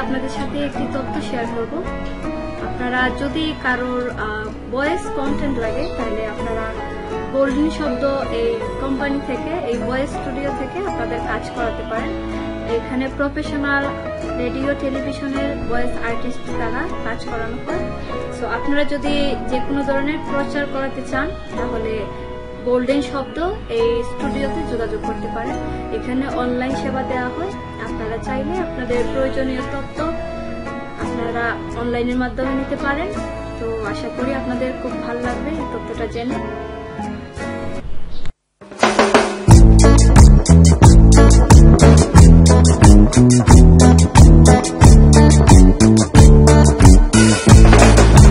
আপনাদের সাথে একটি তথ্য শেয়ার করব। আপনারা যদি কারোর ভয়েস কন্টেন্ট লাগে তাহলে আপনারা গোল্ডেন শব্দ এই কোম্পানি থেকে, এই ভয়েস স্টুডিও থেকে আপনাদের কাজ করাতে পারেন। এখানে প্রফেশনাল রেডিও টেলিভিশনের ভয়েস আর্টিস্ট দ্বারা কাজ করানো হয়। সো আপনারা যদি যে কোনো ধরনের প্রচার করাতে চান তাহলে গোল্ডেন শব্দ এই স্টুডিওতে যোগাযোগ করতে পারেন। এখানে অনলাইন সেবা দেওয়া হয়। আপনারা চাইলে আপনাদের প্রয়োজনীয় তথ্য আপনারা অনলাইনের মাধ্যমে নিতে পারেন। তো আশা করি আপনাদের খুব ভালো লাগবে এই তথ্যটা জেনে।